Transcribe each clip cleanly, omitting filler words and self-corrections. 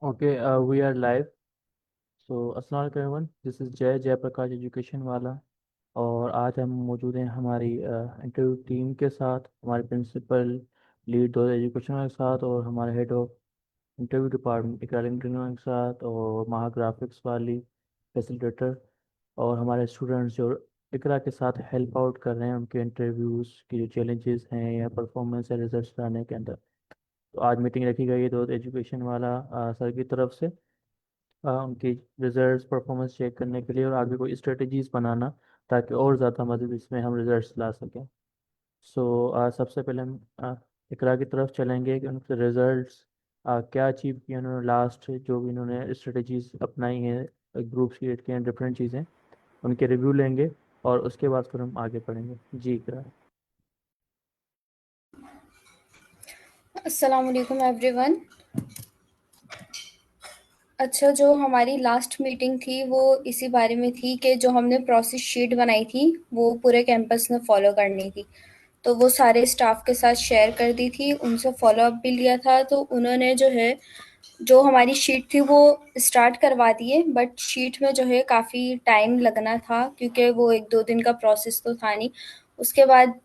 Okay, we are live. So, अस्सलाम वालेकुम everyone, this is जय प्रकाश एजुकेशन वाला। और आज हम मौजूद हैं हमारी इंटरव्यू टीम के साथ, हमारे प्रिंसिपल, लीड दो एजुकेशन के साथ, और हमारे हेड ऑफ इंटरव्यू डिपार्टमेंट इकराम के साथ, और महा ग्राफिक्स वाली फैसिलिटेटर, और हमारे स्टूडेंट्स जो इकरा के साथ हेल्प आउट कर रहे हैं उनके इंटरव्यूज़ की जो चैलेंजेस हैं या परफॉर्मेंस या रिजल्ट्स लाने के अंदर। तो आज मीटिंग रखी गई है दो एजुकेशन वाला सर की तरफ से उनकी रिजल्ट्स परफॉर्मेंस चेक करने के लिए, और आगे कोई स्ट्रेटजीज बनाना ताकि और ज़्यादा मदद इसमें हम रिजल्ट्स ला सकें। सो सबसे पहले हम इकरा की तरफ चलेंगे कि उनके रिजल्ट्स क्या अचीव किए उन्होंने, लास्ट जो भी इन्होंने स्ट्रेटजीज अपनाई हैं, ग्रुप्स क्रिएट किए हैं, डिफरेंट चीज़ें, उनके रिव्यू लेंगे और उसके बाद फिर हम आगे बढ़ेंगे। जी इकरा। अस्सलाम वालेकुम एवरीवन। अच्छा, जो हमारी लास्ट मीटिंग थी वो इसी बारे में थी कि जो हमने प्रोसेस शीट बनाई थी वो पूरे कैंपस में फॉलो करनी थी। तो वो सारे स्टाफ के साथ शेयर कर दी थी, उनसे फॉलो अप भी लिया था। तो उन्होंने जो है, जो हमारी शीट थी वो स्टार्ट करवा दिए, बट शीट में जो है काफ़ी टाइम लगना था क्योंकि वो 1-2 दिन का प्रोसेस तो था नहीं। उसके बाद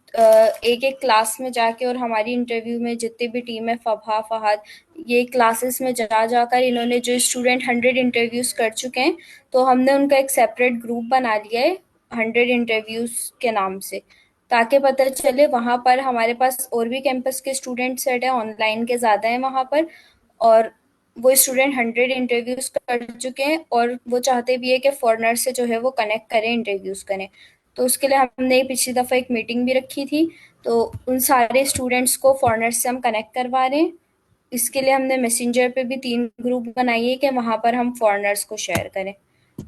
एक एक क्लास में जाके और हमारी इंटरव्यू में जितनी भी टीम है, फबहा फहद, ये क्लासेस में जा जाकर इन्होंने जो स्टूडेंट 100 इंटरव्यूज़ कर चुके हैं, तो हमने उनका एक सेपरेट ग्रुप बना लिया है 100 इंटरव्यूज़ के नाम से, ताकि पता चले। वहाँ पर हमारे पास और भी कैंपस के स्टूडेंट सेट हैं, ऑनलाइन के ज़्यादा हैं वहाँ पर, और वो स्टूडेंट 100 इंटरव्यूज़ कर चुके हैं और वो चाहते भी है कि फॉरेनर से जो है वो कनेक्ट करें, इंटरव्यूज़ करें। तो उसके लिए हमने पिछली दफ़ा एक मीटिंग भी रखी थी। तो उन सारे स्टूडेंट्स को फॉरेनर से हम कनेक्ट करवा रहे हैं। इसके लिए हमने मैसेंजर पे भी 3 ग्रुप बनाई है कि वहाँ पर हम फॉरेनर्स को शेयर करें।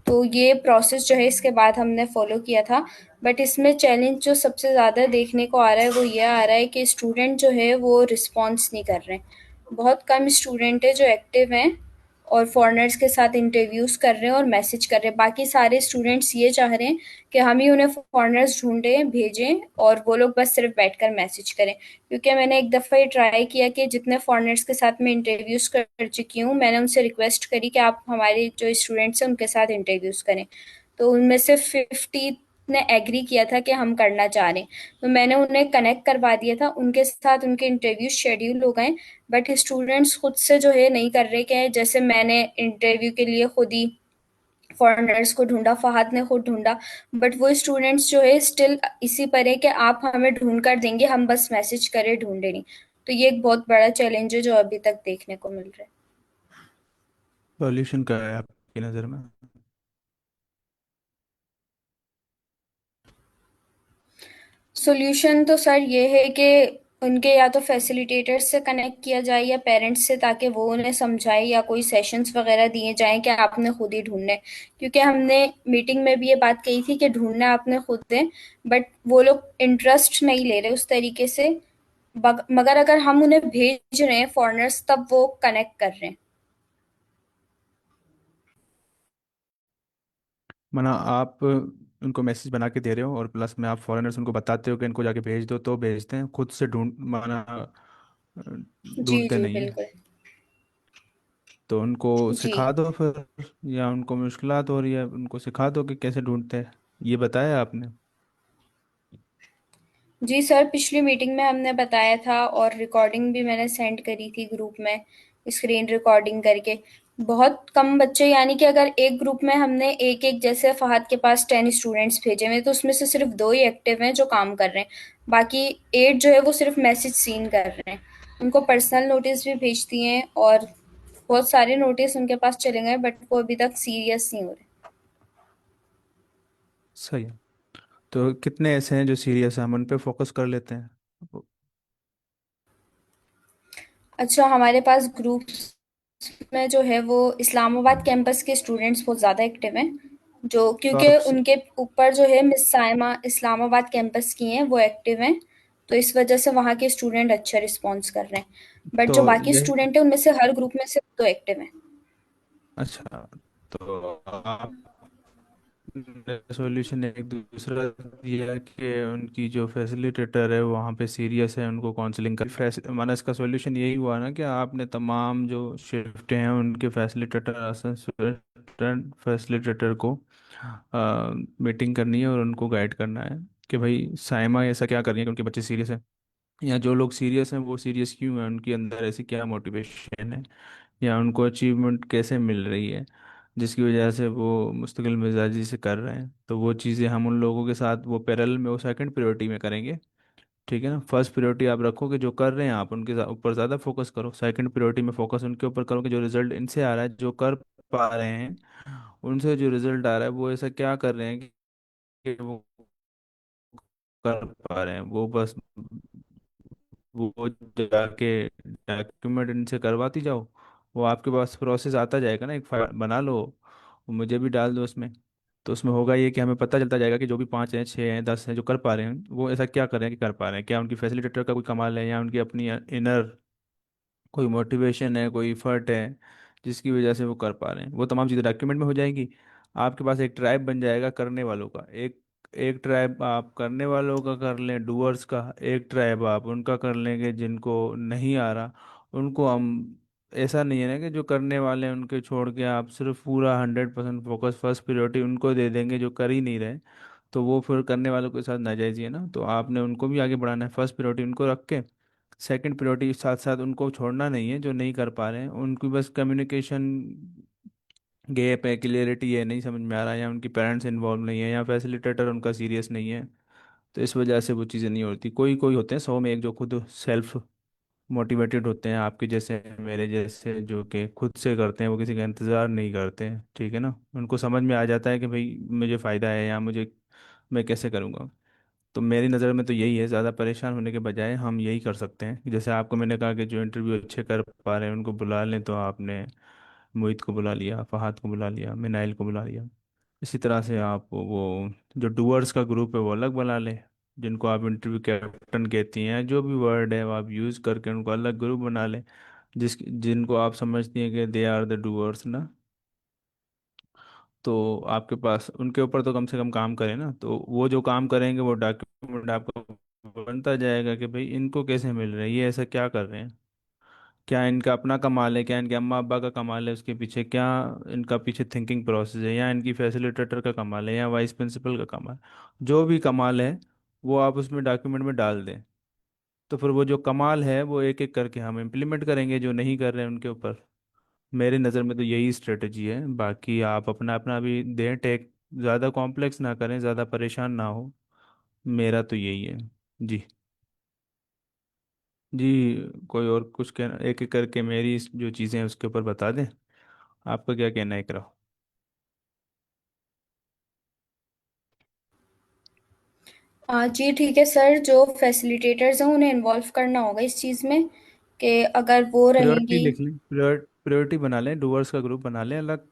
तो ये प्रोसेस जो है इसके बाद हमने फॉलो किया था। बट इसमें चैलेंज जो सबसे ज़्यादा देखने को आ रहा है वो ये आ रहा है कि स्टूडेंट जो है वो रिस्पॉन्स नहीं कर रहे हैं। बहुत कम स्टूडेंट है जो एक्टिव हैं और फॉरेनर्स के साथ इंटरव्यूज़ कर रहे हैं और मैसेज कर रहे हैं। बाकी सारे स्टूडेंट्स ये चाह रहे हैं कि हम ही उन्हें फॉरेनर्स ढूंढें, भेजें, और वो लोग बस सिर्फ बैठकर मैसेज करें। क्योंकि मैंने एक दफ़ा ये ट्राई किया कि जितने फॉरेनर्स के साथ मैं इंटरव्यूज़ कर चुकी हूँ, मैंने उनसे रिक्वेस्ट करी कि आप हमारे जो स्टूडेंट्स हैं उनके साथ इंटरव्यूज़ करें। तो उनमें से 50 ने एग्री किया था कि हम करना चाह रहे हैं। तो मैंने उन्हें कनेक्ट करवा दिया था, उनके साथ उनके इंटरव्यू शेड्यूल हो गए। बट स्टूडेंट्स खुद से जो है नहीं कर रहे, कि जैसे मैंने इंटरव्यू के लिए खुद ही फॉरेनर्स को ढूंढा, फहद ने खुद ढूंढा, बट वो स्टूडेंट्स जो है स्टिल इसी पर है कि आप हमें ढूंढ कर देंगे, हम बस मैसेज करें, ढूंढे नहीं। तो ये एक बहुत बड़ा चैलेंज है जो अभी तक देखने को मिल रहा है। सॉल्यूशन क्या है आपकी नज़र में? सॉल्यूशन तो सर ये है कि उनके या तो फैसिलिटेटर्स से कनेक्ट किया जाए या पेरेंट्स से, ताकि वो उन्हें समझाए, या कोई सेशंस वगैरह दिए जाएं कि आपने खुद ही ढूंढना है। क्योंकि हमने मीटिंग में भी ये बात कही थी कि ढूंढना आपने खुद है, बट वो लोग इंटरेस्ट नहीं ले रहे उस तरीके से। मगर अगर हम उन्हें भेज रहे हैं फॉरेनर्स, तब वो कनेक्ट कर रहे हैं। माना आप उनको मैसेज बना के दे रहे हो और प्लस में आप फॉरेनर्स उनको बताते हो कि इनको जाके भेज दो, तो भेजते हैं, खुद से ढूंढ माना जी ढूंढते जी नहीं है। बिल्कुल। तो उनको जी सिखा दो फिर, या उनको मुश्किलात हो रही है उनको सिखा दो कि कैसे ढूंढते हैं, ये बताया आपने? जी सर, पिछली मीटिंग में हमने बताया था और रिकॉर्डिंग भी मैंने सेंड करी थी ग्रुप में, स्क्रीन रिकॉर्डिंग करके। बहुत कम बच्चे, यानी कि अगर एक ग्रुप में हमने एक एक, जैसे फहद के पास 10 स्टूडेंट्स भेजे हुए, तो उसमें से सिर्फ 2 ही एक्टिव हैं जो काम कर रहे हैं। बाकी 8 जो है वो सिर्फ मैसेज सीन कर रहे हैं। उनको पर्सनल नोटिस भी भेज दिए हैं और बहुत सारे नोटिस उनके पास चले गए, बट वो अभी तक सीरियस नहीं हो रहे। सही है। तो कितने ऐसे हैं जो सीरियस हैं, हम उन पे फोकस कर लेते हैं। अच्छा, हमारे पास ग्रुप्स में जो है वो इस्लामाबाद कैंपस के स्टूडेंट्स बहुत ज़्यादा एक्टिव हैं, जो तो क्योंकि आप उनके ऊपर जो है मिस साइमा इस्लामाबाद कैंपस की हैं, वो एक्टिव हैं। तो इस वजह से वहाँ के स्टूडेंट अच्छा रिस्पॉन्स कर रहे हैं। बट तो जो बाकी ये स्टूडेंट हैं उनमें से हर ग्रुप में से 2 एक्टिव हैं। अच्छा, तो आपने सॉल्यूशन एक दूसरा दिया कि उनकी जो फैसिलिटेटर है वहाँ पे सीरियस है, उनको काउंसलिंग कर माना इसका सॉल्यूशन यही हुआ ना कि आपने तमाम जो शिफ्ट हैं उनके फैसिलिटेटर असिस्टेंट फैसिलिटेटर को मीटिंग करनी है और उनको गाइड करना है कि भाई साइमा ऐसा क्या कर रही है कि उनके बच्चे सीरियस है, या जो लोग सीरियस हैं वो सीरियस क्यों हैं, उनके अंदर ऐसी क्या मोटिवेशन है, या उनको अचीवमेंट कैसे मिल रही है जिसकी वजह से वो मुस्तकिल मिजाजी से कर रहे हैं। तो वो चीज़ें हम उन लोगों के साथ वो पैरेलल में वो सेकंड प्रायोरिटी में करेंगे। ठीक है ना, फर्स्ट प्रायोरिटी आप रखो कि जो कर रहे हैं आप उनके ऊपर ज़्यादा फोकस करो, सेकंड प्रायोरिटी में फोकस उनके ऊपर करो कि जो रिजल्ट इनसे आ रहा है, जो कर पा रहे हैं उनसे जो रिजल्ट आ रहा है वो ऐसा क्या कर रहे हैं कि वो कर पा रहे हैं। वो बस वो जाके डॉक्यूमेंट इनसे करवाती जाओ, वो आपके पास प्रोसेस आता जाएगा ना, एक फाइल बना लो, वो मुझे भी डाल दो उसमें। तो उसमें होगा ये कि हमें पता चलता जाएगा कि जो भी 5 हैं 6 हैं 10 हैं जो कर पा रहे हैं वो ऐसा क्या कर रहे हैं कि कर पा रहे हैं, क्या उनकी फैसिलिटेटर का कोई कमाल है या उनकी अपनी इनर कोई मोटिवेशन है, कोई एफर्ट है जिसकी वजह से वो कर पा रहे हैं। वो तमाम चीज़ें डॉक्यूमेंट में हो जाएंगी। आपके पास एक ट्राइब बन जाएगा करने वालों का, एक एक ट्राइब आप करने वालों का कर लें, डूअर्स का, एक ट्राइब आप उनका कर लेंगे जिनको नहीं आ रहा उनको हम। ऐसा नहीं है ना कि जो करने वाले हैं उनके छोड़ के आप सिर्फ पूरा 100% फोकस फर्स्ट प्रायोरिटी उनको दे देंगे जो कर ही नहीं रहे, तो वो फिर करने वालों के साथ नाजायज़ी है ना। तो आपने उनको भी आगे बढ़ाना है, फर्स्ट प्रायोरिटी उनको रख के सेकंड प्रायोरिटी साथ साथ उनको छोड़ना नहीं है जो नहीं कर पा रहे हैं, उनकी बस कम्युनिकेशन गैप है, क्लियरिटी है, नहीं समझ में आ रहा है, या उनकी पेरेंट्स इन्वॉल्व नहीं है, या फैसिलिटेटर उनका सीरियस नहीं है। तो इस वजह से वो चीज़ें नहीं होती। कोई कोई होते हैं 100 में 1 जो खुद सेल्फ मोटिवेटेड होते हैं, आपके जैसे मेरे जैसे जो कि खुद से करते हैं, वो किसी का इंतज़ार नहीं करते हैं। ठीक है ना, उनको समझ में आ जाता है कि भाई मुझे फ़ायदा है या मुझे मैं कैसे करूँगा। तो मेरी नज़र में तो यही है, ज़्यादा परेशान होने के बजाय हम यही कर सकते हैं कि जैसे आपको मैंने कहा कि जो इंटरव्यू अच्छे कर पा रहे हैं उनको बुला लें, तो आपने मोहित को बुला लिया, फहाद को बुला लिया, मिनाइल को बुला लिया। इसी तरह से आप वो जो डूअर्स का ग्रुप है वो अलग बना लें, जिनको आप इंटरव्यू कैप्टन कहती हैं, जो भी वर्ड है वो आप यूज़ करके उनको अलग ग्रुप बना लें, जिनको आप समझती हैं कि दे आर द डूअर्स ना। तो आपके पास उनके ऊपर तो कम से कम काम करें ना, तो वो जो काम करेंगे वो डॉक्यूमेंट आपको बनता जाएगा कि भाई इनको कैसे मिल रहा है, ये ऐसा क्या कर रहे हैं, क्या इनका अपना कमाल है, क्या इनके अम्मा अब्बा का कमाल है उसके पीछे, क्या इनका पीछे थिंकिंग प्रोसेस है, या इनकी फैसिलिटेटर का कमाल है, या वाइस प्रिंसिपल का कमाल, जो भी कमाल है वो आप उसमें डॉक्यूमेंट में डाल दें। तो फिर वो जो कमाल है वो एक एक करके हम इम्प्लीमेंट करेंगे, जो नहीं कर रहे हैं उनके ऊपर। मेरी नज़र में तो यही स्ट्रेटजी है, बाकी आप अपना अपना भी दें टेक, ज़्यादा कॉम्प्लेक्स ना करें, ज़्यादा परेशान ना हो। मेरा तो यही है। जी। जी, कोई और कुछ कहना, एक एक करके मेरी जो चीज़ें हैं उसके ऊपर बता दें, आपका क्या कहना है करो। जी ठीक है सर, जो फैसिलिटेटर्स हैं उन्हें इन्वॉल्व करना होगा इस चीज़ में, कि अगर वो प्रायोरिटी रहेंगी। लिख लें, प्रायोरिटी बना लें, डूअर्स का ग्रुप बना लें अलग।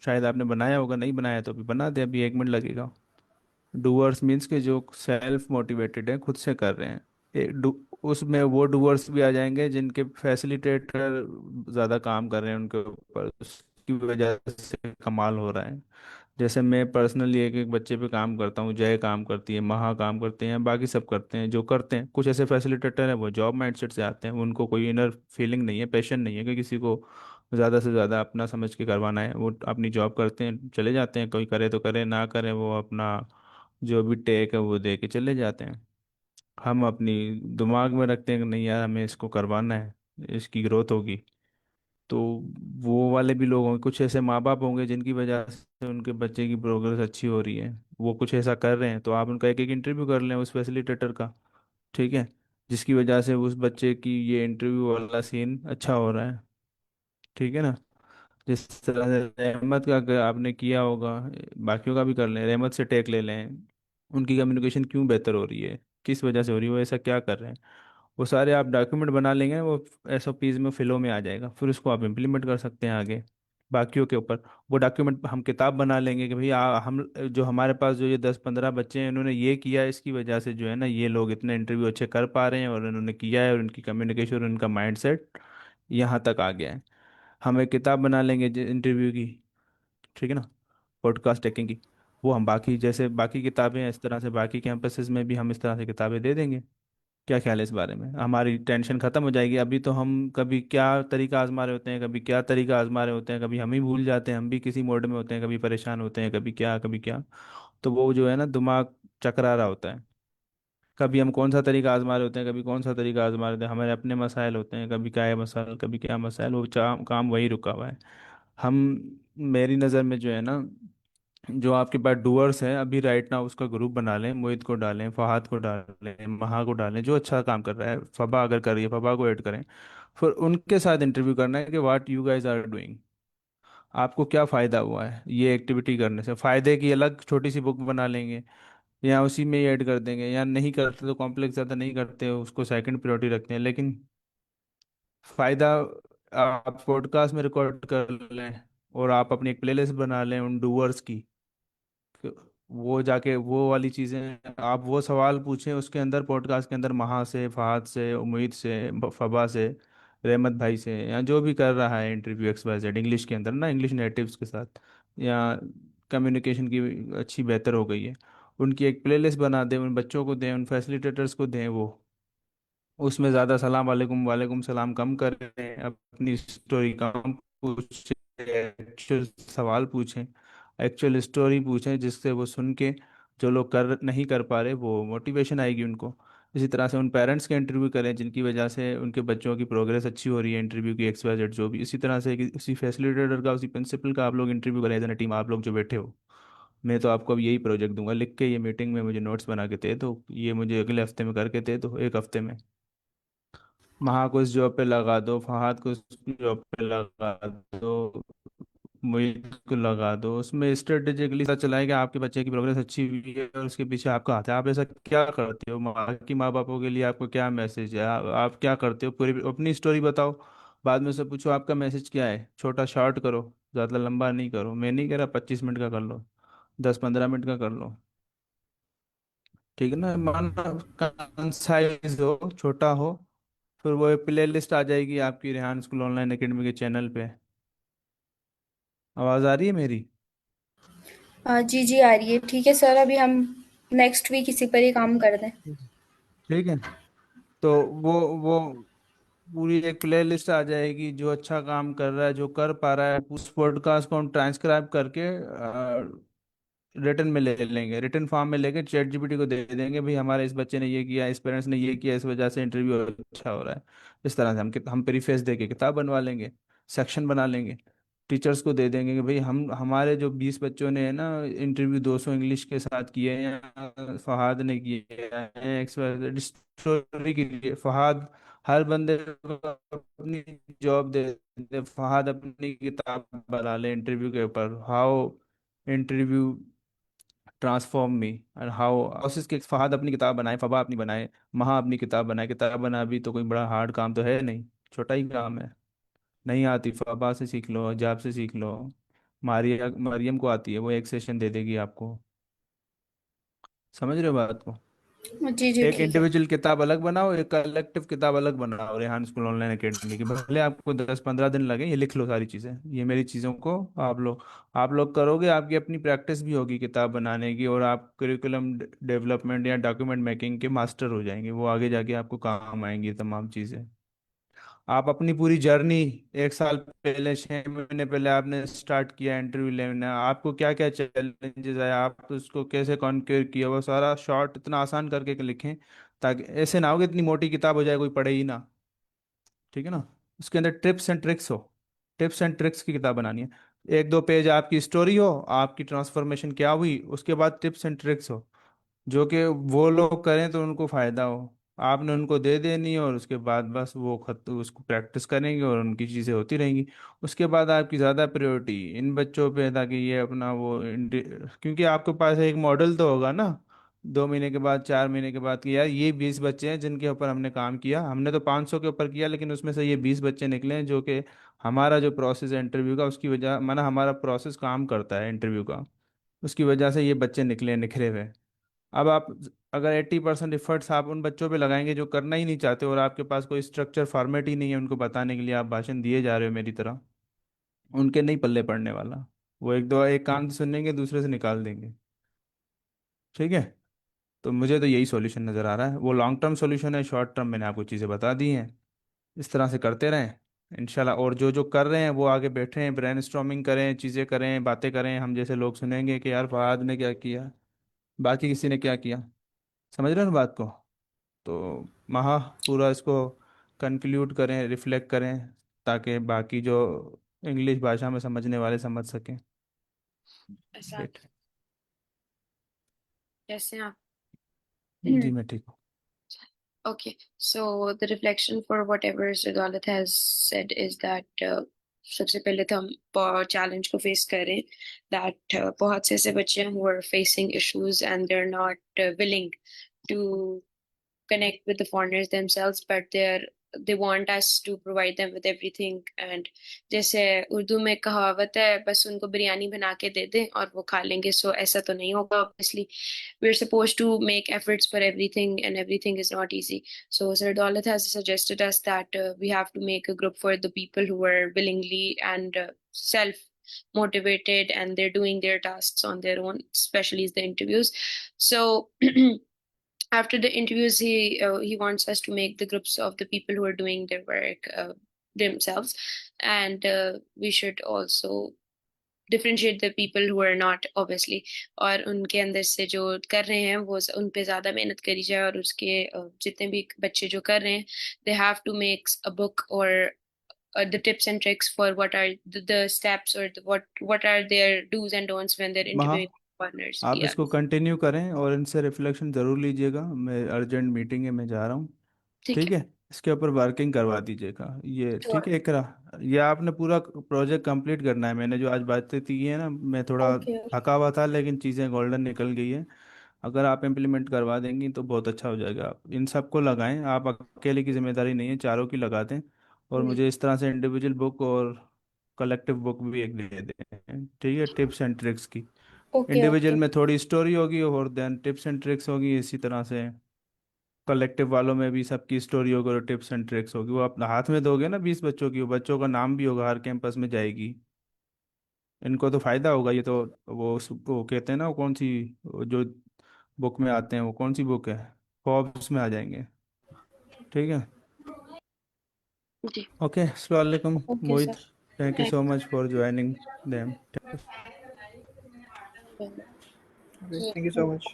शायद आपने बनाया होगा, नहीं बनाया तो अभी बना दें, अभी 1 मिनट लगेगा। डूअर्स मीन्स के जो सेल्फ मोटिवेटेड है, खुद से कर रहे हैं। उसमें वो डूअर्स भी आ जाएंगे जिनके फैसिलिटेटर ज़्यादा काम कर रहे हैं उनके ऊपर, उसकी वजह से कमाल हो रहा है। जैसे मैं पर्सनली एक एक बच्चे पे काम करता हूँ, जय काम करती है, महा काम करते हैं, बाकी सब करते हैं जो करते हैं। कुछ ऐसे फैसिलिटेटर हैं वो जॉब माइंडसेट से आते हैं, उनको कोई इनर फीलिंग नहीं है, पैशन नहीं है कि किसी को ज़्यादा से ज़्यादा अपना समझ के करवाना है। वो अपनी जॉब करते हैं चले जाते हैं, कोई करे तो करे, ना करे वो अपना जो भी टेक है वो दे के चले जाते हैं। हम अपनी दिमाग में रखते हैं कि नहीं यार हमें इसको करवाना है, इसकी ग्रोथ होगी। तो वो वाले भी लोग होंगे, कुछ ऐसे माँ बाप होंगे जिनकी वजह से उनके बच्चे की प्रोग्रेस अच्छी हो रही है, वो कुछ ऐसा कर रहे हैं, तो आप उनका एक एक इंटरव्यू कर लें उस फैसिलिटेटर का। ठीक है, जिसकी वजह से उस बच्चे की ये इंटरव्यू वाला सीन अच्छा हो रहा है। ठीक है ना, जिस तरह से रहमत का आपने किया होगा, बाकियों का भी कर लें, रहमत से टेक ले लें, उनकी कम्युनिकेशन क्यों बेहतर हो रही है, किस वजह से हो रही है, वो ऐसा क्या कर रहे हैं, वो सारे आप डॉक्यूमेंट बना लेंगे ना, वो SOPs में फिलो में आ जाएगा, फिर उसको आप इम्प्लीमेंट कर सकते हैं आगे बाकियों के ऊपर। वो डॉक्यूमेंट हम किताब बना लेंगे कि भाई हम जो हमारे पास जो ये 10-15 बच्चे हैं इन्होंने ये किया, इसकी वजह से जो है ना ये लोग इतने इंटरव्यू अच्छे कर पा रहे हैं, और इन्होंने किया है, और उनकी कम्युनिकेशन और उनका माइंडसेट यहाँ तक आ गया है। हम एक किताब बना लेंगे इंटरव्यू की। ठीक है ना, पॉडकास्ट टेकिंग की। वो हम बाकी जैसे बाकी किताबें हैं, इस तरह से बाकी कैंपसेस में भी हम इस तरह से किताबें दे देंगे। क्या ख्याल है इस बारे में? हमारी टेंशन खत्म हो जाएगी। अभी तो हम कभी क्या तरीका आजमा रहे होते हैं, कभी क्या तरीका आजमा रहे होते हैं, कभी हम ही भूल जाते हैं, हम भी किसी मोड में होते हैं, कभी परेशान होते हैं, कभी क्या कभी क्या। तो वो जो है ना, दिमाग चकरा रहा होता है। कभी हम कौन सा तरीका आजमा रहे होते हैं, कभी कौन सा तरीका आजमा रहे होते हैं, हमारे अपने मसाइल होते हैं, कभी क्या है मसाइल, कभी क्या मसाइल, वो काम वही रुका हुआ है। हम, मेरी नज़र में जो है ना, जो आपके पास डूअर्स हैं अभी राइट नाउ, उसका ग्रुप बना लें, मोहित को डालें, फहाद को डालें, महा को डालें, जो अच्छा काम कर रहा है, फबा अगर कर रही है फबा को ऐड करें। फिर उनके साथ इंटरव्यू करना है कि what you guys are doing, आपको क्या फ़ायदा हुआ है ये एक्टिविटी करने से। फ़ायदे की अलग छोटी सी बुक बना लेंगे, या उसी में ही ऐड कर देंगे, या नहीं करते तो कॉम्प्लेक्स ज़्यादा नहीं करते, उसको सेकंड प्रायोरिटी रखते हैं, लेकिन फ़ायदा आप पॉडकास्ट में रिकॉर्ड कर लें, और आप अपनी एक प्लेलिस्ट बना लें उन डूअर्स की। वो जाके वो वाली चीज़ें आप वो सवाल पूछें उसके अंदर, पॉडकास्ट के अंदर, महा से, फहद से, उम्मीद से, फबा से, रहमत भाई से, या जो भी कर रहा है interview X Y Z English के अंदर ना, इंग्लिश नेटिव्स के साथ, या कम्युनिकेशन की अच्छी बेहतर हो गई है, उनकी एक प्लेलिस्ट बना दें, उन बच्चों को दें, उन फैसिलिटेटर्स को दें। वो उसमें ज़्यादा सलाम वालेकुम वालेकुम सलाम कम करें, अपनी स्टोरी कम पूछें, एक्चुअल सवाल पूछें, एक्चुअल स्टोरी पूछें, जिससे वो सुन के जो लोग कर नहीं कर पा रहे वो मोटिवेशन आएगी उनको। इसी तरह से उन पेरेंट्स के इंटरव्यू करें जिनकी वजह से उनके बच्चों की प्रोग्रेस अच्छी हो रही है, इंटरव्यू की एक्स वाई जेड जो भी। इसी तरह से उसी फैसिलिटेटर का, उसी प्रिंसिपल का आप लोग इंटरव्यू करें एज टीम, आप लोग जो बैठे हो। मैं तो आपको अब यही प्रोजेक्ट दूंगा लिख के, ये मीटिंग में मुझे नोट्स बना के दे दो, ये मुझे अगले हफ्ते में करके दे दो, एक हफ्ते में। महा को इस जॉब पे लगा दो, फहाद को इस जॉब पे लगा दो, मोहित को लगा दो। उसमें स्ट्रेटेजिकली पता चला है कि आपके बच्चे की प्रोग्रेस अच्छी हुई है और उसके पीछे आपका हाथ है। आप ऐसा क्या करते हो, माँ बापों के लिए आपको क्या मैसेज है, आप क्या करते हो, पूरी अपनी स्टोरी बताओ। बाद में से पूछो आपका मैसेज क्या है, छोटा शॉर्ट करो, ज़्यादा लंबा नहीं करो। मैं नहीं कह रहा 25 मिनट का कर लो, 10-15 मिनट का कर लो, ठीक है ना, माना कंसाइज हो, छोटा हो। फिर वो प्ले लिस्ट आ जाएगी आपकी रेहान स्कूल ऑनलाइन एकेडमी के चैनल पे। आवाज़ आ रही है मेरी? जी जी आ रही है। ठीक है सर, अभी हम नेक्स्ट वीक इसी पर ही काम कर दें। ठीक है। तो वो पूरी एक प्ले लिस्ट आ जाएगी, जो अच्छा काम कर रहा है, जो कर पा रहा है, उस पॉडकास्ट को हम ट्रांसक्राइब करके रिटर्न में ले लेंगे, रिटर्न फॉर्म में लेके चैट जीपीटी को दे देंगे, भाई हमारे इस बच्चे ने ये किया, इस पेरेंट्स ने ये किया, इस वजह से इंटरव्यू अच्छा हो रहा है। इस तरह से हम प्रीफेस दे के किताब बनवा लेंगे, सेक्शन बना लेंगे, टीचर्स को दे देंगे कि भाई हम हमारे जो 20 बच्चों ने है ना इंटरव्यू 200 इंग्लिश के साथ किए हैं, या फहाद ने किए हैं, स्टोरी के लिए फहाद, हर बंदे को अपनी जॉब दे दे, फहाद अपनी किताब बना ले इंटरव्यू के ऊपर, how interview transform me and how process के। फहद अपनी किताब बनाए, फबा अपनी बनाए, महा अपनी किताब बनाए। किताब बना भी तो कोई बड़ा हार्ड काम तो है नहीं, छोटा ही काम है। नहीं आती फबा से सीख लो, अजाब से सीख लो, मरियम को आती है, वो एक सेशन दे देगी आपको। समझ रहे हो बात को? जी जी एक ठीक है। इंडिविजुअल किताब अलग बनाओ, एक कलेक्टिव किताब अलग बनाओ रेहान स्कूल ऑनलाइन एकेडमी की। भले आपको 10-15 दिन लगे, ये लिख लो सारी चीज़ें, ये मेरी चीज़ों को आप लोग करोगे, आपकी अपनी प्रैक्टिस भी होगी किताब बनाने की, और आप करिकुलम डेवलपमेंट या डॉक्यूमेंट मेकिंग के मास्टर हो जाएंगे। वो आगे जाके आपको काम आएंगी ये तमाम चीज़ें। आप अपनी पूरी जर्नी, 1 साल पहले, 6 महीने पहले आपने स्टार्ट किया इंटरव्यू लेना, आपको क्या क्या चैलेंजेस आए, आप उसको कैसे कॉन्क्यूर किया, वो सारा शॉर्ट इतना आसान करके लिखें, ताकि ऐसे ना हो कि इतनी मोटी किताब हो जाए कोई पढ़े ही ना। ठीक है ना? उसके अंदर टिप्स एंड ट्रिक्स हो, टिप्स एंड ट्रिक्स की किताब बनानी है। 1-2 पेज आपकी स्टोरी हो, आपकी ट्रांसफॉर्मेशन क्या हुई, उसके बाद टिप्स एंड ट्रिक्स हो, जो कि वो लोग करें तो उनको फायदा हो। आपने उनको दे देनी है, और उसके बाद बस वो खत उसको प्रैक्टिस करेंगे और उनकी चीज़ें होती रहेंगी। उसके बाद आपकी ज़्यादा प्रायोरिटी इन बच्चों पे, ताकि ये अपना वो क्योंकि आपके पास एक मॉडल तो होगा ना, 2 महीने के बाद, 4 महीने के बाद, कि यार ये 20 बच्चे हैं जिनके ऊपर हमने काम किया, हमने तो 500 के ऊपर किया, लेकिन उसमें से ये 20 बच्चे निकले हैं जो कि हमारा जो प्रोसेस है इंटरव्यू का, उसकी वजह माना हमारा प्रोसेस काम करता है इंटरव्यू का, उसकी वजह से ये बच्चे निकले निखरे हुए। अब आप अगर 80% एफर्ट्स आप उन बच्चों पे लगाएंगे जो करना ही नहीं चाहते, और आपके पास कोई स्ट्रक्चर फॉर्मेट ही नहीं है उनको बताने के लिए, आप भाषण दिए जा रहे हो मेरी तरह, उनके नहीं पल्ले पड़ने वाला। वो एक दो एक कान से सुनेंगे, दूसरे से निकाल देंगे। ठीक है। तो मुझे तो यही सॉल्यूशन नज़र आ रहा है, वो लॉन्ग टर्म सॉल्यूशन है। शॉर्ट टर्म मैंने आपको चीज़ें बता दी हैं, इस तरह से करते रहें इंशाल्लाह। और जो जो कर रहे हैं वो आगे बैठे हैं, ब्रेनस्टॉर्मिंग करें, चीज़ें करें, बातें करें, हम जैसे लोग सुनेंगे कि यार फहाद ने क्या किया, बाकी किसी ने क्या किया। समझ रहे हो ना बात को? तो महा पूरा इसको कंक्लूड करें, रिफ्लेक्ट करें, ताकि बाकी जो इंग्लिश भाषा में समझने वाले समझ सकें। ऐसा ग्रेट। कैसे आप? जी मैं ठीक हूँ। Okay, so the reflection for whatever Siddharth has said is that सबसे पहले तो हम challenge को face करें that बहुत से ऐसे बच्चे हैं who are facing issues and they're not willing to connect with the foreigners themselves, but they want us to provide them with everything. And जैसे उर्दू में कहावत है, बस उनको बिरयानी बना के दे दें और वो खा लेंगे, so ऐसा तो नहीं होगा obviously. We're supposed to make efforts for everything, and everything is not easy. So Sir Daulat has suggested us that we have to make a group for the people who are willingly and self motivated, and they're doing their tasks on their own, especially the interviews. So after the interviews, he wants us to make the groups of the people who are doing their work themselves, and we should also differentiate the people who are not obviously, और उनके अंदर से जो कर रहे हैं वो उन पे ज्यादा मेहनत करी जाए, और उसके जितने भी बच्चे जो कर रहे हैं, they have to make a book or the tips and tricks for what are the steps, or what are their do's and don'ts when they're महा interviewing partners. आप Yeah, इसको कंटिन्यू करें और इनसे रिफ्लेक्शन ज़रूर लीजिएगा। मैं अर्जेंट मीटिंग है, मैं जा रहा हूँ। ठीक ठीक है। है, इसके ऊपर वर्किंग करवा दीजिएगा ये। ठीक Sure. है इकरा, ये आपने पूरा प्रोजेक्ट कंप्लीट करना है। मैंने जो आज बातें की है ना, मैं थोड़ा ओके। थका हुआ था लेकिन चीज़ें गोल्डन निकल गई है। अगर आप इम्प्लीमेंट करवा देंगी तो बहुत अच्छा हो जाएगा। आप इन सबको लगाएं, आप अकेले की जिम्मेदारी नहीं है, चारों की लगा दें। और मुझे इस तरह से इंडिविजुअल बुक और कलेक्टिव बुक भी एक दे दें, ठीक है, टिप्स एंड ट्रिक्स की। ओके। Individual okay. में थोड़ी स्टोरी होगी और देन टिप्स एंड ट्रिक्स होगी, इसी तरह से कलेक्टिव वालों में भी सबकी स्टोरी होगी और टिप्स एंड ट्रिक्स होगी। वो अपना हाथ में दोगे ना 20 बच्चों की, वो बच्चों का नाम भी होगा, हर कैंपस में जाएगी। इनको तो फायदा होगा ये तो। वो कहते हैं ना, वो कौन सी, वो जो बुक में आते हैं, वो कौन सी बुक है, फॉर्ब्स में आ जाएंगे। ठीक है। जी। ओके, अस्सलाम वालेकुम okay Mohit. Sir. Thank you so much for joining them. Okay, thank you so much.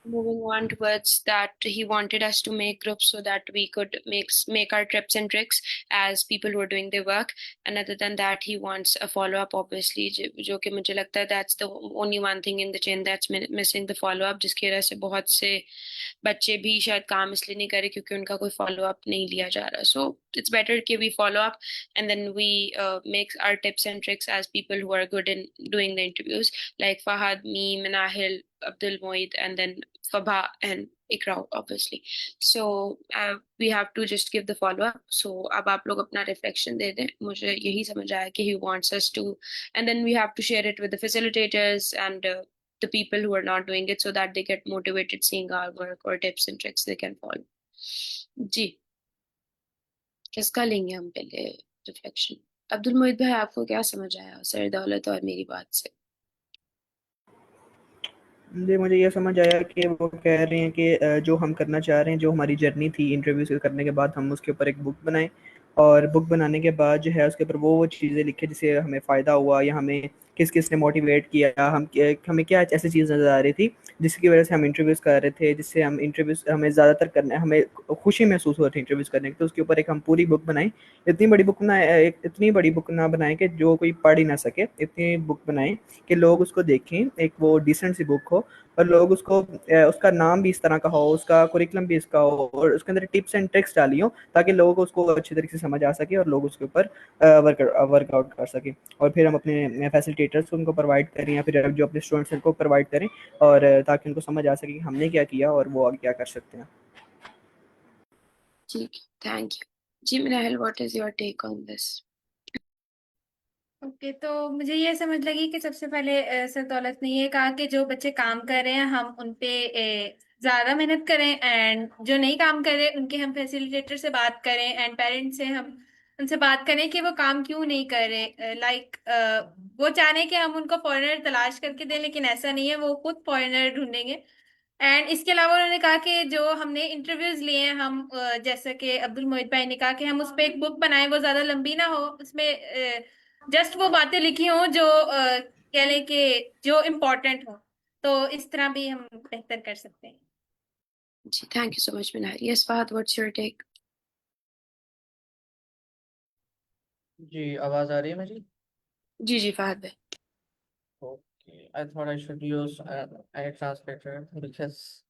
Moving on towards that, he wanted us to make groups so that we could make our tips and tricks as people who are doing their work. And other than that, he wants a follow up, obviously, जो कि मुझे लगता है that's the only one thing in the chain that's missing, the follow up, जिसकी वजह से बहुत से बच्चे भी शायद काम इसलिए नहीं करे क्योंकि उनका कोई फॉलो अप नहीं लिया जा रहा. So it's better कि we follow up, and then we make our tips and tricks as people who are good in doing the interviews, like Fahad, me, Manahil, Abdul Moeed, and then Fabha and Ikra, obviously. So we have to just give the follow up. So अब आप लोग अपना reflection दे दें. मुझे यही समझ आया कि he wants us to, and then we have to share it with the facilitators and the people who are not doing it, so that they get motivated seeing our work or tips and tricks they can follow. जी, किसका लेंगे हम पहले reflection? Abdul मोहित भाई, आपको क्या समझ आया sir दौलत और मेरी बात से? जी, मुझे ये समझ आया कि वो कह रहे हैं कि जो हम करना चाह रहे हैं, जो हमारी जर्नी थी इंटरव्यू करने के बाद, हम उसके ऊपर एक बुक बनाएं, और बुक बनाने के बाद जो है उसके ऊपर वो चीज़ें लिखें जिससे हमें फ़ायदा हुआ, या हमें किस किस ने मोटिवेट किया, हमें क्या ऐसी चीज़ नज़र आ रही थी जिसकी वजह से हम इंटरव्यूज़ कर रहे थे, जिससे हम इंटरव्यूज़ हमें ज़्यादातर करने हमें खुशी महसूस हो रही थी इंटरव्यूज़ करने की। तो उसके ऊपर एक हम पूरी बुक बनाएं। इतनी बड़ी बुक ना बनाएं कि जो कोई पढ़ ही ना सके, इतनी बुक बनाएं कि लोग उसको देखें, एक वो डिसेंट सी बुक हो, और लोग उसको उसका नाम भी इस तरह का हो, उसका कुरिकुलम भी इसका हो, और उसके अंदर टिप्स एंड ट्रिक्स डाली हो, ताकि लोगों को उसको अच्छी तरीके से समझ आ सके और लोग उसके ऊपर वर्कआउट कर सकें। और फिर हम अपने फैसिलिटेटर्स को उनको प्रोवाइड करें, या फिर जो अपने स्टूडेंट्स हैं उनको प्रोवाइड करें, और ताकि उनको समझ आ सके कि हमने क्या किया और वो आगे क्या कर सकते हैं। ठीक, थैंक यू जी। Minahil, what is your take on this? Okay, तो मुझे ये समझ लगी कि सबसे पहले सर दौलत ने ये कहा कि जो बच्चे काम कर रहे हैं हम उन पे ज्यादा मेहनत करें, एंड जो नहीं काम कर रहे उनके हम फैसिलिटेटर से बात करें, एंड पेरेंट्स से हम उनसे बात करें कि वो काम क्यों नहीं कर रहे। लाइक वो चाह रहे हैं कि हम उनको फॉरेनर तलाश करके दें, लेकिन ऐसा नहीं है, वो खुद फॉरेनर ढूंढेंगे। एंड इसके अलावा उन्होंने कहा कि जो हमने इंटरव्यूज लिए हैं हम, जैसे कि अब्दुल मोहित भाई ने कहा कि हम उस पर एक बुक बनाएं, वो ज्यादा लंबी ना हो, उसमें जस्ट वो बातें लिखी हों जो कह लें कि जो इम्पोर्टेंट हो। तो इस तरह भी हम बेहतर कर सकते हैं। जी, thank you so much Minar. Yes Fahad, what's your take? जी, आवाज़ आ रही है मेरी? जी जी फहद भाई। Okay, I thought I should use a translator because.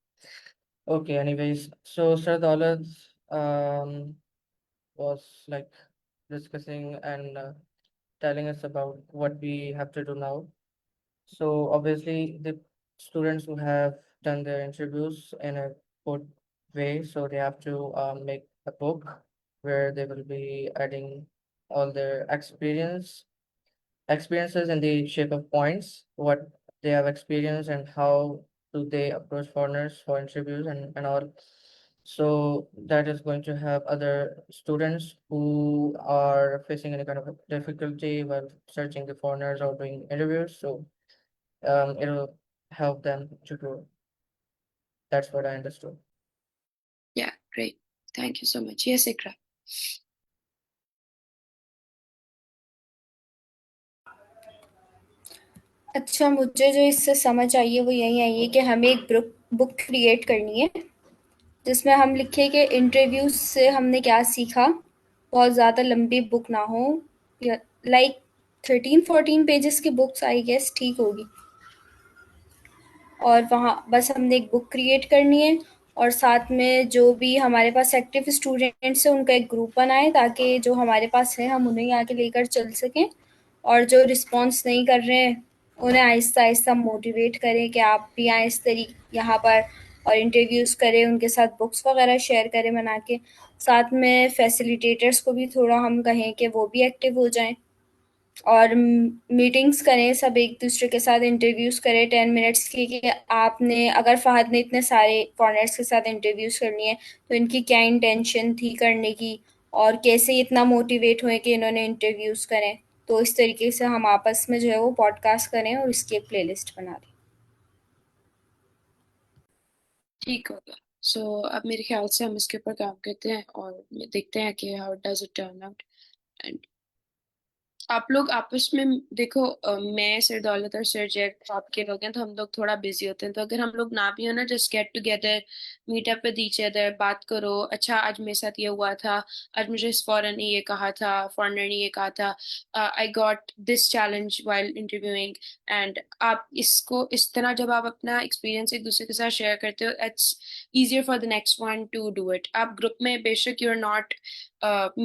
Okay, anyways, so Sir Daulat was like discussing and telling us about what we have to do now. So obviously, the students who have done their interviews in a good way, so they have to make a book where they will be adding all their experiences in the shape of points, what they have experienced and how do they approach foreigners for interviews and all. So that is going to help other students who are facing any kind of difficulty while searching the foreigners or doing interviews. So it'll help them to grow. That's what I understood. Yeah, great. Thank you so much. Yes, Ikra. अच्छा, मुझे जो इससे समझ आई है वो यही आई है कि हमें एक बुक क्रिएट करनी है जिसमें हम लिखें कि इंटरव्यूज से हमने क्या सीखा। बहुत ज़्यादा लंबी बुक ना हो, या लाइक 13-14 पेजेस की बुक्स आई गेस ठीक होगी। और वहाँ बस हमने एक बुक क्रिएट करनी है, और साथ में जो भी हमारे पास एक्टिव स्टूडेंट्स हैं उनका एक ग्रुप बनाएं ताकि जो हमारे पास है हम उन्हें आगे लेकर चल सकें, और जो रिस्पॉन्स नहीं कर रहे हैं उन्हें आहिस्ता आहिस्ता मोटिवेट करें कि आप भी आएँ इस तरीके यहाँ पर और इंटरव्यूज़ करें, उनके साथ बुक्स वगैरह शेयर करें बना के। साथ में फैसिलिटेटर्स को भी थोड़ा हम कहें कि वो भी एक्टिव हो जाएं, और मीटिंग्स करें, सब एक दूसरे के साथ इंटरव्यूज़ करें 10 मिनट्स की कि आपने अगर फ़हद ने इतने सारे फॉरेनर्स के साथ इंटरव्यूज़ करनी है तो इनकी क्या इंटेंशन थी करने की, और कैसे इतना मोटिवेट हुए कि इन्होंने इंटरव्यूज़ करें। तो इस तरीके से हम आपस में जो है वो पॉडकास्ट करें और इसकी एक प्लेलिस्ट बना दें। ठीक होगा। सो अब मेरे ख्याल से हम इसके ऊपर काम करते हैं और देखते हैं कि how does it turn out. And आप लोग आपस में देखो, मैं सर दौलत और सर जैक आपके लोग हैं तो हम लोग थोड़ा बिजी होते हैं, तो अगर हम लोग ना भी हो ना, just get together, meet up with each other, बात करो। अच्छा आज मेरे साथ ये हुआ था, आज मुझे इस फॉरेन ने ये कहा था, फॉरेनर ने ये कहा था, I got this challenge while interviewing. And आप इसको इस तरह जब आप अपना एक्सपीरियंस एक दूसरे के साथ शेयर करते हो, it's easier for the next one to do it। आप ग्रुप में बेशक you're not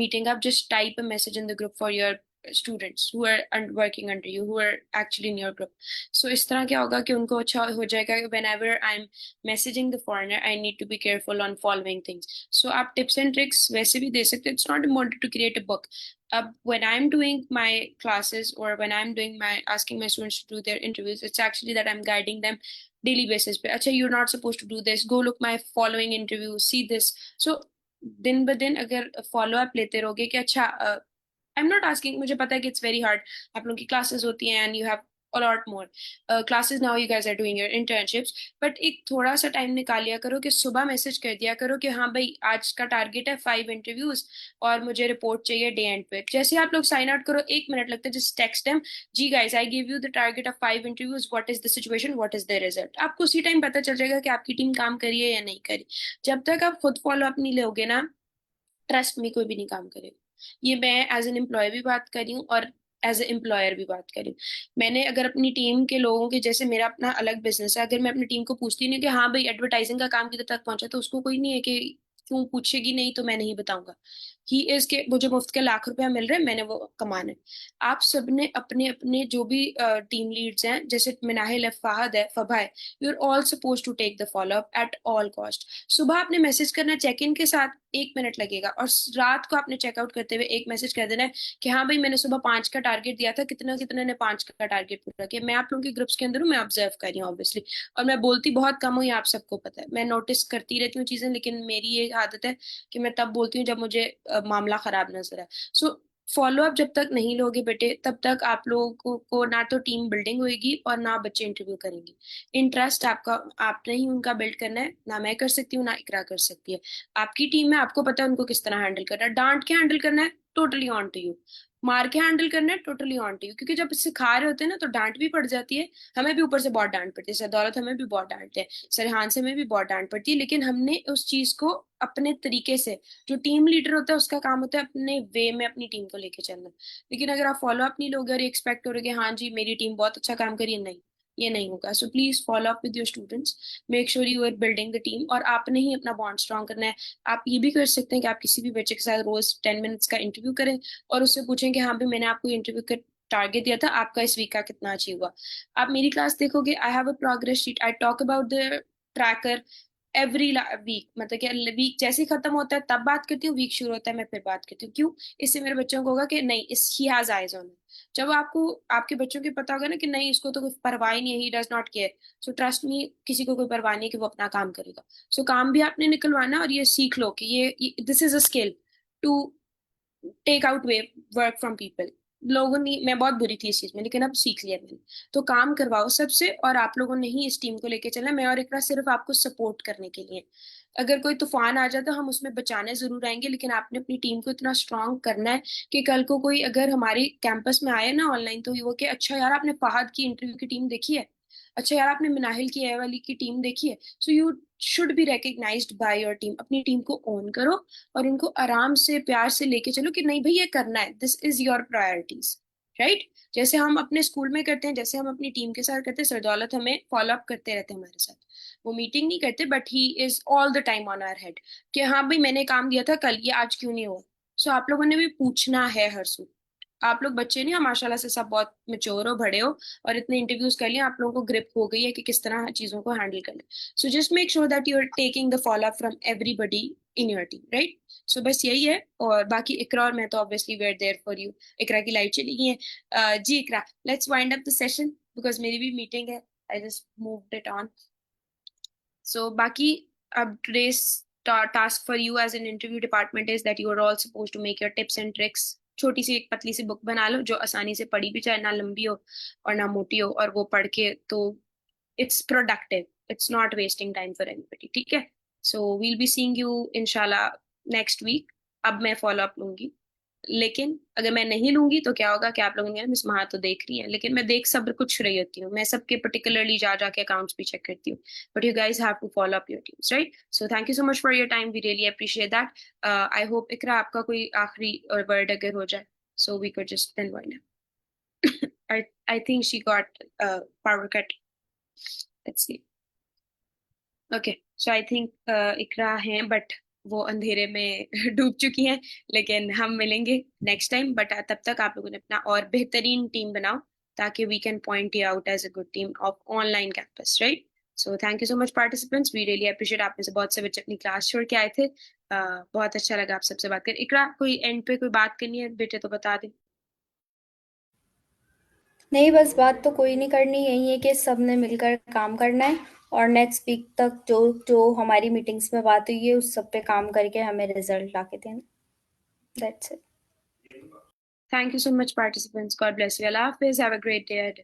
meeting up, just type a message in the group for your students who are working under you, who are actually in your group। so इस तरह क्या होगा कि उनको अच्छा हो जाएगा कि whenever I'm messaging the foreigner I need to be careful on following things। so आप tips and tricks वैसे भी दे सकते हैं, it's not important to create a book। अब when I'm doing my classes or when I'm doing my asking my students to do their interviews, it's actually that I'm guiding them daily basis पे। अच्छा you're not supposed to do this, go look my following interview, see this। so दिन ब दिन अगर follow up लेते रहोगे कि अच्छा, आई एम नॉट आस्किंग, मुझे पता है कि इट्स वेरी हार्ड, आप लोगों की क्लासेस होती हैं and you have a lot more classes now, you guys are doing your internships, but एक थोड़ा सा टाइम निकाल लिया करो कि सुबह मैसेज कर दिया करो कि हाँ भाई आज का टारगेट है 5 इंटरव्यूज और मुझे रिपोर्ट चाहिए डे एंड पे। जैसे आप लोग साइन आउट करो 1 मिनट लगता है, जस्ट टेक्स्ट देम, जी guys I give you the target of 5 interviews, what is the situation, what is the result. आपको उसी टाइम पता चल जाएगा कि आपकी टीम काम करी है या नहीं करी। जब तक आप खुद फॉलो अप नहीं लोगे ना, ट्रस्ट में कोई भी नहीं काम करेगा। ये मैं एज एन एम्प्लॉय भी बात कर रही हूँ और एज ए एम्प्लॉयर भी बात कर रही हूँ। मैंने अगर अपनी टीम के लोगों के, जैसे मेरा अपना अलग बिजनेस है, अगर मैं अपनी टीम को पूछती नहीं कि हाँ भाई एडवर्टाइजिंग का काम किधर तक पहुंचा, तो उसको कोई नहीं है कि क्यों पूछेगी, नहीं तो मैं नहीं बताऊंगा। ही इज के मुझे मुफ्त के लाख रुपया मिल रहे हैं, मैंने वो कमाने। आप सबने अपने अपने जो भी टीम लीड्स हैं, जैसे मिनाहिल है, फाहद है, फबा है, you are all suppose to take the follow up at all cost. सुबह आपने मैसेज करना चेक इन के साथ, 1 मिनट लगेगा, और रात को आपने चेकआउट करते हुए एक मैसेज कर देना है कि हाँ भाई मैंने सुबह 5 का टारगेट दिया था, कितना कितने ने 5 का टारगेट पूरा किया। मैं आप लोगों के ग्रुप्स के अंदर हूँ, मैं ऑब्जर्व कर रही हूँ ऑब्वियसली, और मैं बोलती बहुत कम हूँ, ये आप सबको पता है। मैं नोटिस करती रहती हूँ चीजें, लेकिन मेरी ये आदत है कि मैं तब बोलती हूँ जब मुझे मामला खराब नजर आए। सो फॉलो अप जब तक नहीं लोगे बेटे, तब तक आप लोगों को ना तो टीम बिल्डिंग होगी और ना बच्चे इंटरव्यू करेंगे। इंटरेस्ट आपका, आपने ही उनका बिल्ड करना है, ना मैं कर सकती हूँ ना इकरा कर सकती है। आपकी टीम है, आपको पता है उनको किस तरह हैंडल करना है। डांट के हैंडल करना है, टोटली ऑन टू यू। मार के हैंडल करना है, टोटली ऑन टू यू। क्योंकि जब सिखा रहे होते हैं ना तो डांट भी पड़ जाती है, हमें भी ऊपर से बहुत डांट पड़ती है, सर दौलत हमें भी बहुत डांटते हैं, सरहान से हमें भी बहुत डांट पड़ती है, लेकिन हमने उस चीज को अपने तरीके से, जो टीम लीडर होता है उसका काम होता है अपने वे में अपनी टीम को लेके चलना। लेकिन अगर आप फॉलो अप नहीं लोगे और एक्सपेक्ट करोगे हाँ जी मेरी टीम बहुत अच्छा काम करी है, नहीं, ये नहीं होगा। So please follow up with your students, make sure you are building the team, और आपने ही अपना बॉन्ड स्ट्रॉन्ग करना है। आप ये भी कर सकते हैं कि आप किसी भी बच्चे के साथ रोज 10 मिनट्स का इंटरव्यू करें और उससे पूछें कि हाँ भाई मैंने आपको इंटरव्यू का टारगेट दिया था, आपका इस वीक का कितना अचीव हुआ। आप मेरी क्लास देखोगे, I have a progress sheet, I talk about the tracker every week. मतलब कि वीक जैसे ही खत्म होता है तब बात करती हूँ, वीक शुरू होता है मैं फिर बात करती हूँ। क्यों? इससे मेरे बच्चों को होगा कि नहीं, इस ही हैज आईज ऑन। जब आपको आपके बच्चों की पता होगा ना कि नहीं इसको तो कोई परवाह ही नहीं है, he does not care, so trust me, किसी को कोई परवाह नहीं है कि वो अपना काम करेगा। सो काम भी आपने निकलवाना, और ये सीख लो कि ये this is a skill to take out way work from people. लोगों ने, मैं बहुत बुरी थी इस चीज में, लेकिन अब सीख लिया मैंने। तो काम करवाओ सबसे, और आप लोगों ने ही इस टीम को लेके चलना। मैं और इकरा सिर्फ आपको सपोर्ट करने के लिए, अगर कोई तूफान आ जाए तो हम उसमें बचाने जरूर आएंगे, लेकिन आपने अपनी टीम को इतना स्ट्रांग करना है कि कल को कोई अगर हमारे कैंपस में आए ना ऑनलाइन, तो ये वो कि अच्छा यार आपने फहद की इंटरव्यू की टीम देखी है, अच्छा यार आपने मिनाहिल की ए वाली की टीम देखी है। So you should be recognised by your team. अपनी टीम को ओन करो और इनको आराम से प्यार से लेके चलो कि नहीं भाई ये करना है, this is your priorities, right. जैसे हम अपने स्कूल में करते हैं, जैसे हम अपनी टीम के साथ करते हैं, सरदौलत हमें फॉलो अप करते रहते हैं हमारे साथ। वो मीटिंग नहीं करते but he is all the time on our head कि हाँ भाई मैंने काम दिया था कल, ये आज क्यों नहीं हुआ। सो आप लोगों ने भी पूछना है हर सू। आप लोग बच्चे नहीं हो, माशाल्लाह से सब बहुत मेच्योर हो, बड़े हो, और इतने इंटरव्यूज कर लिए, आप लोगों को ग्रिप हो गई है कि किस तरह चीजों को हैंडल करना है। So just make sure that you are taking the follow up from everybody in your team, right. So बस यही है, और बाकी इकरा और मैं तो obviously we are there for you. Iqra की लाइट चली गई है। जी Iqra, let's wind up the session because मेरी भी मीटिंग है, I just moved it on. So, Baki, today's task for you as an interview department is that you are all supposed to make your tips and tricks। छोटी सी एक पतली सी book बना लो जो आसानी से पढ़ी भी जाए, ना लंबी हो और ना मोटी हो, और वो पढ़ के तो it's productive, it's not wasting time for anybody, ठीक है। So we'll be seeing you इंशाल्लाह नेक्स्ट वीक। अब मैं फॉलो अप लूंगी, लेकिन अगर मैं नहीं लूंगी तो क्या होगा कि आप लोगों ने मिस महा तो देख रही है, लेकिन मैं देख सब कुछ रही होती हूँ, मैं सबके पर्टिकुलरली जा जाके अकाउंट्स भी चेक करती हूँ, but you guys have to follow up your teams, right. So thank you so much for your time, we really appreciate that. I hope Iqra आपका कोई आखिरी वर्ड अगर हो जाए, so we could just then wind up. I think she got power cut, let's see। Okay, so I think Iqra हैं but वो अंधेरे में डूब चुकी हैं, लेकिन हम मिलेंगे नेक्स्ट टाइम। बट तब तक आप लोगों ने अपना और बेहतरीन टीम बनाओ ताकि we can point you out as a good team of online campus, right. So thank you so much participants, we really appreciate. आप में से बहुत से बच्चे अपनी क्लास छोड़ के आए थे, बहुत अच्छा लगा आप सबसे बात कर। इकरा कोई एंड पे कोई बात करनी है बेटे तो बता दे। नहीं, बस बात तो कोई नहीं करनी, यही है कि सब ने मिलकर काम करना है और नेक्स्ट वीक तक जो जो हमारी मीटिंग्स में बात हुई है उस सब पे काम करके हमें रिजल्ट लाके देना। That's it. Thank you so much participants, God bless you, Allah Hafiz, have a great day ahead।